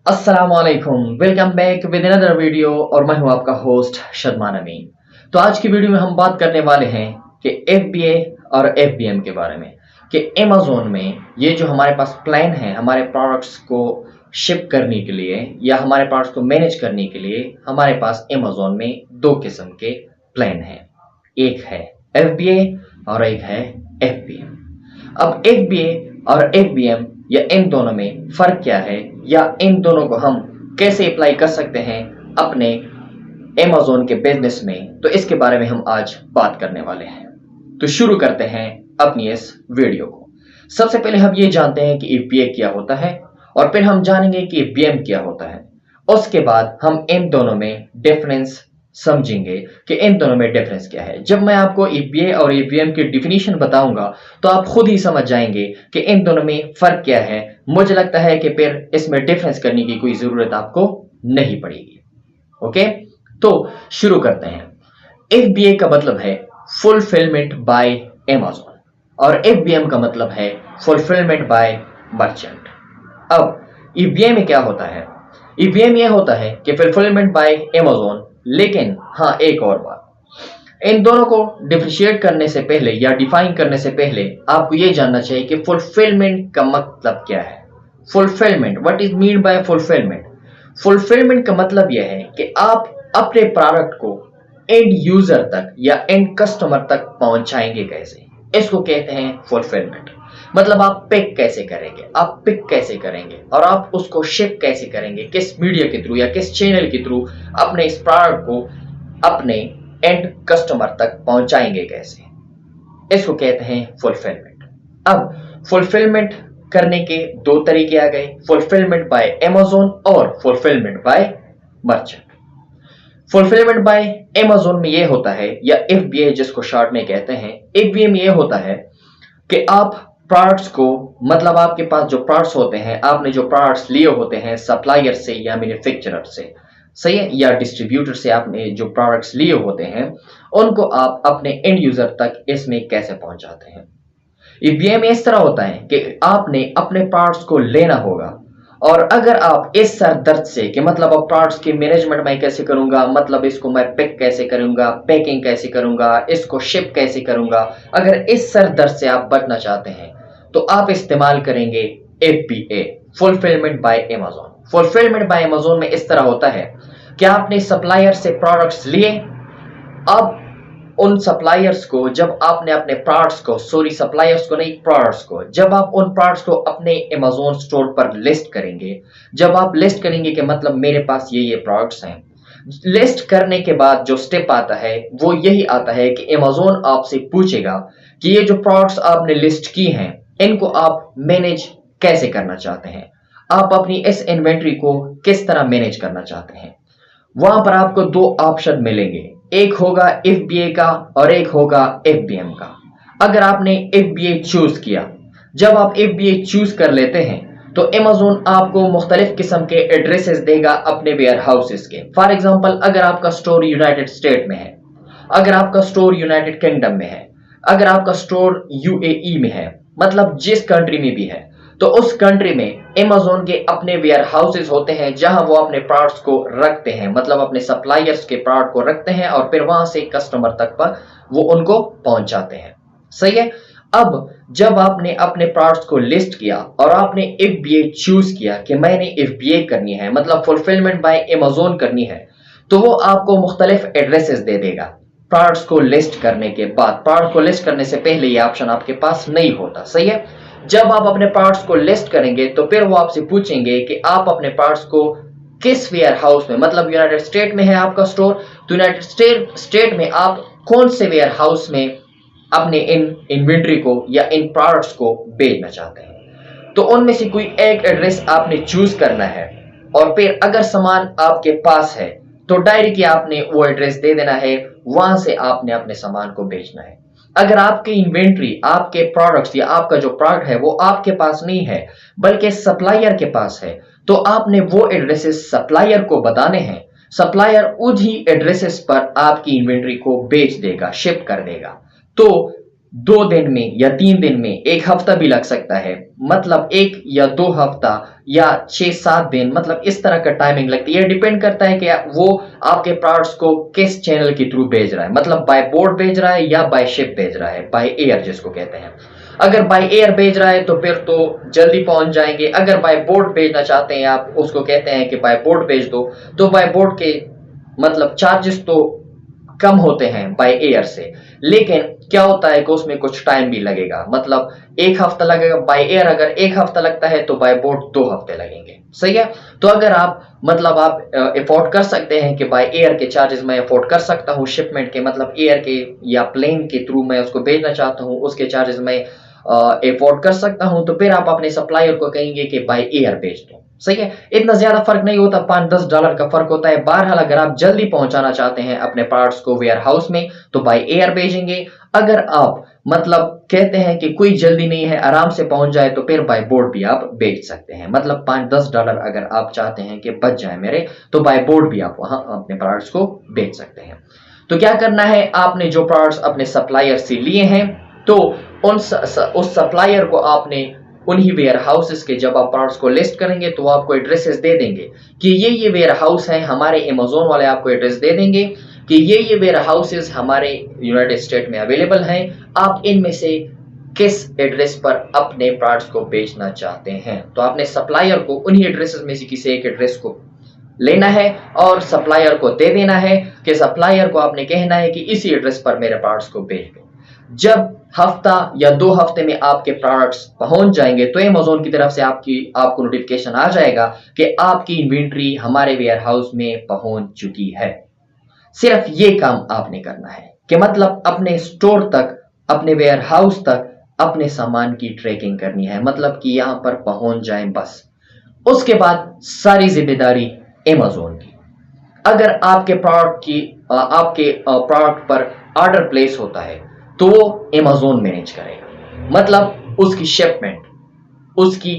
अस्सलाम वालेकुम, welcome back with another video और मैं हूं आपका होस्ट शदमान अमीन। तो आज की वीडियो में हम बात करने वाले हैं कि एफबीए और एफबीएम के बारे में कि अमेज़न में ये जो हमारे पास प्लान है हमारे प्रोडक्ट्स को शिप करने के लिए या हमारे प्रोडक्ट्स को मैनेज करने के लिए हमारे पास अमेज़न में दो किस्म के प्लान हैं। एक है एफबीए और एक है एफबीएम। अब एफबीए और एफबीएम या इन दोनों में फर्क क्या है या इन दोनों को हम कैसे अप्लाई कर सकते हैं अपने अमेज़न के बिजनेस में, तो इसके बारे में हम आज बात करने वाले हैं। तो शुरू करते हैं अपनी इस वीडियो को। सबसे पहले हम ये जानते हैं कि एफबीए क्या होता है और फिर हम जानेंगे कि एफबीएम क्या होता है। उसके बाद हम इन दोनों में डिफरेंस समझेंगे कि इन दोनों में डिफरेंस क्या है। जब मैं आपको एफबीए और एफबीएम की डिफिनीशन बताऊंगा तो आप खुद ही समझ जाएंगे कि इन दोनों में फर्क क्या है। मुझे लगता है कि फिर इसमें डिफरेंस करने की कोई जरूरत आपको नहीं पड़ेगी। ओके, तो शुरू करते हैं। एफबीए का मतलब है फुलफिलमेंट बाय अमेज़न और एफबीएम का मतलब है फुलफिलमेंट बाय मर्चेंट। अब ईवीएम में क्या होता है? ईवीएम ये होता है कि फुलफिलमेंट बाय अमेज़न, लेकिन हाँ एक और बात, इन दोनों को डिफरेंशिएट करने से पहले या डिफाइन करने से पहले आपको ये जानना चाहिए कि फुलफिलमेंट का मतलब क्या है। Fulfilment, what is mean by fulfilment? Fulfilment का मतलब यह है कि आप अपने प्रोडक्ट को एंड यूजर तक या एंड कस्टमर तक पहुंचाएंगे कैसे, इसको कहते हैं फुलफिलमेंट। मतलब आप पिक कैसे करेंगे, आप पिक कैसे करेंगे और आप उसको शिप कैसे करेंगे, किस मीडिया के थ्रू या किस चैनल के थ्रू अपने इस प्रोडक्ट को अपने एंड कस्टमर तक पहुंचाएंगे कैसे, इसको कहते हैं फुलफिलमेंट। अब फुलफिलमेंट करने के दो तरीके आ गए, फुलफिलमेंट बाय अमेज़न और fulfilment bye merchant. Fulfilment bye Amazon में ये होता है या एफबीए जिसको शॉर्ट में कहते हैं, एफबीए में ये होता है कि आप प्रोडक्ट्स को, मतलब आपके पास जो प्रोडक्ट्स होते हैं, आपने जो प्रोडक्ट्स लिए होते हैं सप्लायर से या मैन्युफैक्चरर से, सही है, या डिस्ट्रीब्यूटर से आपने जो प्रोडक्ट्स लिए होते हैं उनको आप अपने एंड यूजर तक इसमें कैसे पहुंचाते हैं। ईवीएम इस तरह होता है कि आपने अपने प्रोडक्ट्स को लेना होगा और अगर आप इस सर दर्द से कि मतलब अब प्रोडक्ट्स की मैनेजमेंट मैं कैसे करूंगा, मतलब इसको मैं पिक कैसे करूंगा, पैकिंग कैसे करूंगा, इसको शिप कैसे करूंगा, अगर इस सर दर्द से आप बचना चाहते हैं तो आप इस्तेमाल करेंगे FBA, fulfilment bye Amazon. Fulfilment bye Amazon में इस तरह होता है कि आपने सप्लायर से प्रोडक्ट्स लिए, अब उन सप्लायर्स को, जब आपने अपने प्रोडक्ट्स को, सॉरी सप्लायर्स को नहीं, प्रोडक्ट्स को, जब आप उन प्रोडक्ट्स को अपने अमेज़न स्टोर पर लिस्ट करेंगे, जब आप लिस्ट करेंगे कि मतलब मेरे पास ये प्रोडक्ट्स हैं, लिस्ट करने के बाद जो स्टेप आता है वो यही आता है कि अमेज़न आपसे पूछेगा कि ये जो प्रोडक्ट्स आपने लिस्ट की हैं इनको आप मैनेज कैसे करना चाहते हैं, आप अपनी इस इन्वेंट्री को किस तरह मैनेज करना चाहते हैं। वहां पर आपको दो ऑप्शन मिलेंगे, एक होगा एफबीए का और एक होगा एफबीएम का। अगर आपने एफबीए चूज किया, जब आप एफबीए चूज कर लेते हैं तो अमेज़न आपको मुख्तलिफ किस्म के एड्रेसेस देगा अपने वेयर हाउसेस के। फॉर एग्जांपल, अगर आपका स्टोर यूनाइटेड स्टेट में है, अगर आपका स्टोर यूनाइटेड किंगडम में है, अगर आपका स्टोर यूएई में है, मतलब जिस कंट्री में भी है, तो उस कंट्री में अमेज़न के अपने वेयर हाउसेस होते हैं जहां वो अपने प्रोडक्ट्स को रखते हैं, मतलब अपने सप्लायर्स के प्रोडक्ट को रखते हैं और फिर वहां से कस्टमर तक पर वो उनको पहुंचाते हैं। सही है। अब जब आपने अपने प्रोडक्ट्स को लिस्ट किया और आपने एफबीए चूज किया कि मैंने एफबीए करनी है, मतलब फुलफिलमेंट बाय अमेज़न करनी है, तो वो आपको मुख्तलिफ एड्रेसेस दे देगा। प्रोडक्ट्स को लिस्ट करने के बाद, प्रोडक्ट को लिस्ट करने से पहले ये ऑप्शन आपके पास नहीं होता, सही है। जब आप अपने प्रोडक्ट्स को लिस्ट करेंगे तो फिर वो आपसे पूछेंगे कि आप अपने प्रोडक्ट्स को किस वेयर हाउस में, मतलब यूनाइटेड स्टेट में है आपका स्टोर, तो यूनाइटेड स्टेट में आप कौन से वेयर हाउस में अपने इन इन्वेंट्री को या इन प्रोडक्ट्स को भेजना चाहते हैं। तो उनमें से कोई एक एड्रेस आपने चूज करना है और फिर अगर सामान आपके पास है तो डायरेक्टली आपने वो एड्रेस दे देना है, वहां से आपने अपने सामान को भेजना है। अगर आपकी इन्वेंट्री, आपके प्रोडक्ट्स या आपका जो प्रोडक्ट है वो आपके पास नहीं है बल्कि सप्लायर के पास है, तो आपने वो एड्रेसेस सप्लायर को बताने हैं। सप्लायर उन्हीं एड्रेसेस पर आपकी इन्वेंट्री को बेच देगा, शिप कर देगा। तो 2 दिन में या 3 दिन में, 1 हफ्ता भी लग सकता है, मतलब 1 या 2 हफ्ता या 6-7 दिन, मतलब इस तरह का टाइमिंग लगती है। डिपेंड करता है कि वो आपके प्रोडक्ट्स को किस चैनल के थ्रू भेज रहा है, मतलब बाय बोर्ड भेज रहा है या बाय शिप भेज रहा है, बाय एयर जिसको कहते हैं। अगर बाय एयर भेज रहा है तो फिर तो जल्दी पहुंच जाएंगे। अगर बाय बोर्ड भेजना चाहते हैं आप, उसको कहते हैं कि बाय बोर्ड भेज दो, तो बाय बोर्ड के मतलब चार्जेस तो कम होते हैं बाय एयर से, लेकिन क्या होता है कि उसमें कुछ टाइम भी लगेगा, मतलब 1 हफ्ता लगेगा बाय एयर। अगर 1 हफ्ता लगता है तो बाय बोट 2 हफ्ते लगेंगे। सही है। तो अगर आप मतलब आप अफोर्ड कर सकते हैं कि बाय एयर के चार्जेस मैं अफोर्ड कर सकता हूँ, शिपमेंट के मतलब एयर के या प्लेन के थ्रू मैं उसको भेजना चाहता हूँ, उसके चार्जेस मैं अफोर्ड कर सकता हूँ, तो फिर आप अपने सप्लायर को कहेंगे कि बाय एयर भेज दो। सही है। इतना ज्यादा फर्क नहीं होता, $5-10 का फर्क होता है। बहरहाल अगर आप जल्दी पहुंचाना चाहते हैं अपने पार्ट्स को वेयर हाउस में तो बाय एयर भेजेंगे। अगर आप मतलब कहते हैं कि कोई जल्दी नहीं है, आराम से पहुंच जाए, तो फिर बाय बोर्ड भी आप भेज सकते हैं। मतलब $5-10 अगर आप चाहते हैं कि बच जाए मेरे, तो बाय बोर्ड भी आप वहां अपने प्रोडक्ट्स को भेज सकते हैं। तो क्या करना है, आपने जो प्रोडक्ट्स अपने सप्लायर से लिए हैं, तो उस सप्लायर को आपने उन्हीं वेयर हाउसेस के, जब आप प्रोडक्ट्स को लिस्ट करेंगे तो वो आपको एड्रेसेस दे देंगे कि ये वेयर हाउस है हमारे, अमेज़न वाले आपको एड्रेस दे देंगे कि ये वेयर हाउसेस हमारे यूनाइटेड स्टेट में अवेलेबल हैं, आप इनमें से किस एड्रेस पर अपने प्रोडक्ट्स को बेचना चाहते हैं। तो आपने सप्लायर को उन्हीं एड्रेसेस में से किसी एक एड्रेस को लेना है और सप्लायर को दे देना है कि सप्लायर को आपने कहना है कि इसी एड्रेस पर मेरे प्रोडक्ट्स को भेज दो। जब हफ्ता या 2 हफ्ते में आपके प्रोडक्ट्स पहुंच जाएंगे तो अमेज़न की तरफ से आपको नोटिफिकेशन आ जाएगा कि आपकी इन्वेंट्री हमारे वेयर हाउस में पहुंच चुकी है। सिर्फ ये काम आपने करना है कि मतलब अपने स्टोर तक, अपने वेयर हाउस तक अपने सामान की ट्रैकिंग करनी है, मतलब कि यहां पर पहुंच जाएं बस। उसके बाद सारी जिम्मेदारी अमेज़न की। अगर आपके प्रोडक्ट पर ऑर्डर प्लेस होता है तो वो अमेज़न मैनेज करेगा, मतलब उसकी शिपमेंट, उसकी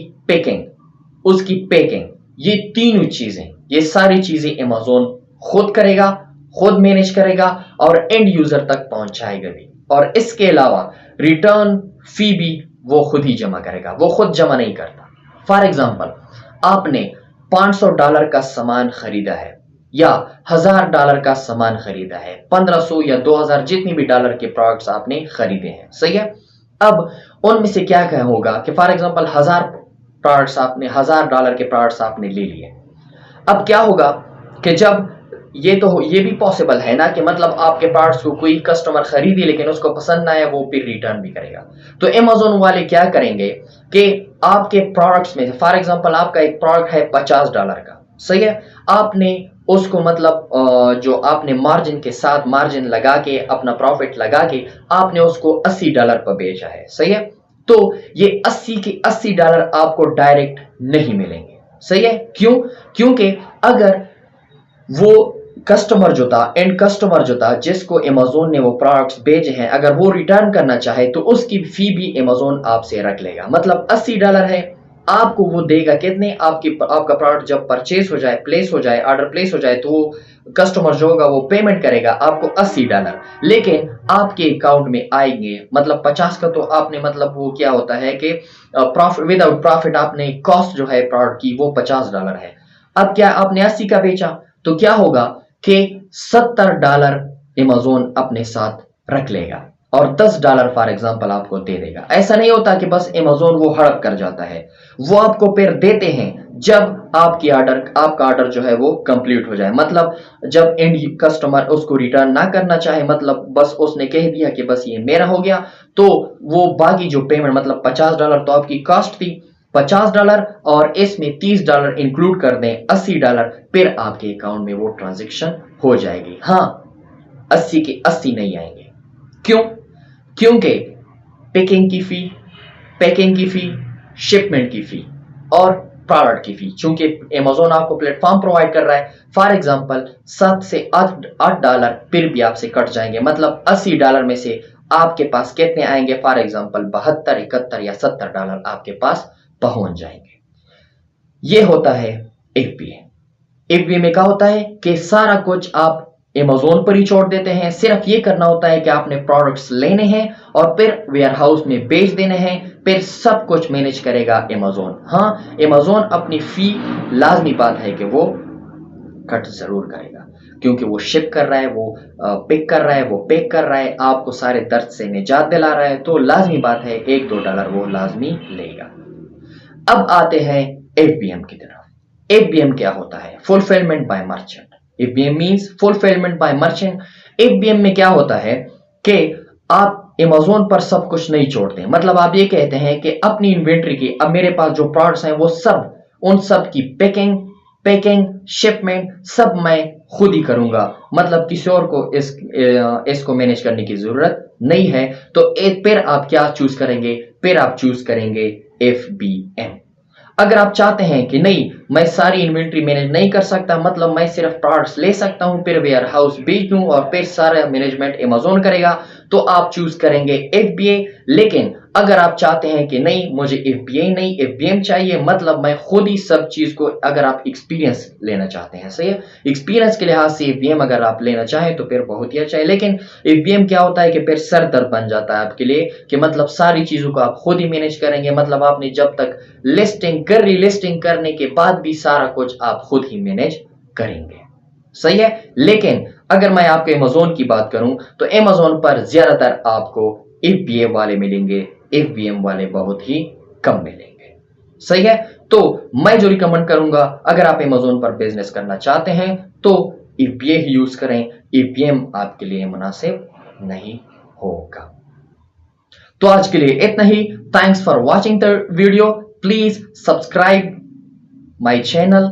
पैकिंग, ये तीनों चीजें, ये सारी चीजें अमेज़न खुद करेगा, खुद मैनेज करेगा और एंड यूजर तक पहुंचाएगा भी। और इसके अलावा रिटर्न फी भी वो खुद ही जमा करेगा, वो खुद जमा नहीं करता। फॉर एग्जाम्पल, आपने $500 का सामान खरीदा है या $1000 का सामान खरीदा है, 1500 या 2000 जितनी भी डॉलर के प्रोडक्ट्स आपने खरीदे हैं। सही है। अब उनमें से क्या होगा कि फॉर एग्जांपल $1000 के प्रोडक्ट्स आपने ले लिए। अब क्या होगा कि जब ये भी पॉसिबल है ना कि मतलब आपके प्रोडक्ट्स को कोई कस्टमर खरीदे लेकिन उसको पसंद ना आए, वो फिर रिटर्न भी करेगा। तो अमेज़न वाले क्या करेंगे कि आपके प्रोडक्ट्स में, फॉर एग्जांपल आपका एक प्रोडक्ट है $50 का, सही है, आपने उसको मतलब जो आपने मार्जिन के साथ मार्जिन लगा के, अपना प्रॉफिट लगा के आपने उसको $80 पर बेचा है। सही है। तो ये 80 के $80 आपको डायरेक्ट नहीं मिलेंगे। सही है। क्यों? क्योंकि अगर वो कस्टमर जो था, एंड कस्टमर जो था जिसको अमेज़न ने वो प्रोडक्ट्स भेजे हैं, अगर वो रिटर्न करना चाहे तो उसकी फी भी अमेज़न आपसे रख लेगा। मतलब $80 है, आपको वो देगा कितने, आपका प्रोडक्ट जब परचेस हो जाए, प्लेस हो जाए, ऑर्डर प्लेस हो जाए, तो कस्टमर जो होगा वो पेमेंट करेगा आपको $80, लेकिन आपके अकाउंट में आएंगे मतलब 50 का। तो आपने मतलब वो क्या होता है कि प्रॉफिट, विदाउट प्रॉफिट आपने कॉस्ट जो है प्रोडक्ट की वो $50 है। अब क्या आपने 80 का बेचा, तो क्या होगा कि $70 अमेज़न अपने साथ रख लेगा और $10 फॉर एग्जांपल आपको दे देगा। ऐसा नहीं होता कि बस अमेज़न वो हड़प कर जाता है, वो आपको फिर देते हैं जब आपका ऑर्डर जो है वो कंप्लीट हो जाए। मतलब जब एंड कस्टमर उसको रिटर्न ना करना चाहे, मतलब बस उसने कह दिया कि बस ये मेरा हो गया, तो वो बाकी जो पेमेंट, मतलब $50 तो आपकी कॉस्ट थी, $50 और इसमें $30 इंक्लूड कर दें, $80, फिर आपके अकाउंट में वो ट्रांजेक्शन हो जाएगी। हाँ, 80 के 80 नहीं आएंगे। क्यों? क्योंकि पैकिंग की फी, शिपमेंट की फी और प्रोडक्ट की फी, चूंकि अमेज़न आपको प्लेटफॉर्म प्रोवाइड कर रहा है, फॉर एग्जांपल 7 से 8 डॉलर फिर भी आपसे कट जाएंगे। मतलब $80 में से आपके पास कितने आएंगे, फॉर एग्जांपल 72, 71 या $70 आपके पास पहुंच जाएंगे। ये होता है एफबीए। एफबीए में क्या होता है कि सारा कुछ आप अमेज़न पर ही छोड़ देते हैं। सिर्फ ये करना होता है कि आपने प्रोडक्ट्स लेने हैं और फिर वेयर हाउस में बेच देने हैं, फिर सब कुछ मैनेज करेगा अमेज़न। हाँ, अमेज़न अपनी फी लाजमी बात है कि वो कट जरूर करेगा, क्योंकि वो शिप कर रहा है, वो पिक कर रहा है, वो पैक कर रहा है, आपको सारे दर्द से निजात दिला रहा है, तो लाजमी बात है $1-2 वो लाजमी लेगा। अब आते हैं FBM की तरफ। FBM क्या होता है? Fulfilment bye merchant. FBM means fulfilment bye merchant. FBM में क्या होता है कि आप अमेज़न पर सब कुछ नहीं छोड़ते, मतलब आप ये कहते हैं कि अपनी इन्वेंट्री की, अब मेरे पास जो प्रोडक्ट्स हैं वो सब, उन सब की पैकिंग, शिपमेंट सब मैं खुद ही करूंगा, मतलब किसी और को इसको मैनेज करने की जरूरत नहीं है। तो फिर आप क्या चूज करेंगे? फिर आप चूज करेंगे FBM। अगर आप चाहते हैं कि नहीं, मैं सारी इन्वेंट्री मैनेज नहीं कर सकता, मतलब मैं सिर्फ प्रोडक्ट्स ले सकता हूं, फिर वेयर हाउस बेच दूं और फिर सारा मैनेजमेंट अमेज़न करेगा, तो आप चूज करेंगे FBA। लेकिन अगर आप चाहते हैं कि नहीं, मुझे FBA नहीं FBM चाहिए, मतलब मैं खुद ही सब चीज को, अगर आप एक्सपीरियंस लेना चाहते हैं, सही है, एक्सपीरियंस के लिहाज से FBM अगर आप लेना चाहें तो फिर बहुत ही अच्छा है। लेकिन FBM क्या होता है कि फिर सर दर्द बन जाता है आपके लिए, कि मतलब सारी चीजों को आप खुद ही मैनेज करेंगे, मतलब आपने जब तक लिस्टिंग करने के बाद भी सारा कुछ आप खुद ही मैनेज करेंगे, सही है। लेकिन अगर मैं आपके अमेज़न की बात करूं तो अमेज़न पर ज्यादातर आपको FBA वाले मिलेंगे, FBM वाले बहुत ही कम मिलेंगे, सही है। तो मैं जो रिकमेंड करूंगा, अगर आप अमेज़न पर बिजनेस करना चाहते हैं तो FBA ही यूज करें, FBM आपके लिए मुनासिब नहीं होगा। तो आज के लिए इतना ही। Thanks for watching the video. Please subscribe my channel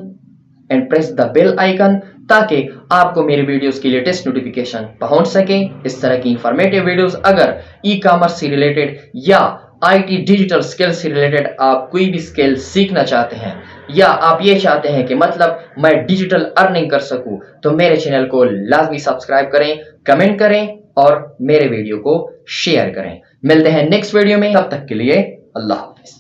and press the bell icon, ताकि आपको मेरे वीडियोस की लेटेस्ट नोटिफिकेशन पहुंच सके। इस तरह की इंफॉर्मेटिव वीडियोस, अगर ई कॉमर्स से रिलेटेड या IT डिजिटल स्किल से रिलेटेड आप कोई भी स्किल सीखना चाहते हैं, या आप ये चाहते हैं कि मतलब मैं डिजिटल अर्निंग कर सकूं, तो मेरे चैनल को लाजमी सब्सक्राइब करें, कमेंट करें और मेरे वीडियो को शेयर करें। मिलते हैं नेक्स्ट वीडियो में, तब तक के लिए अल्लाह हाफिज।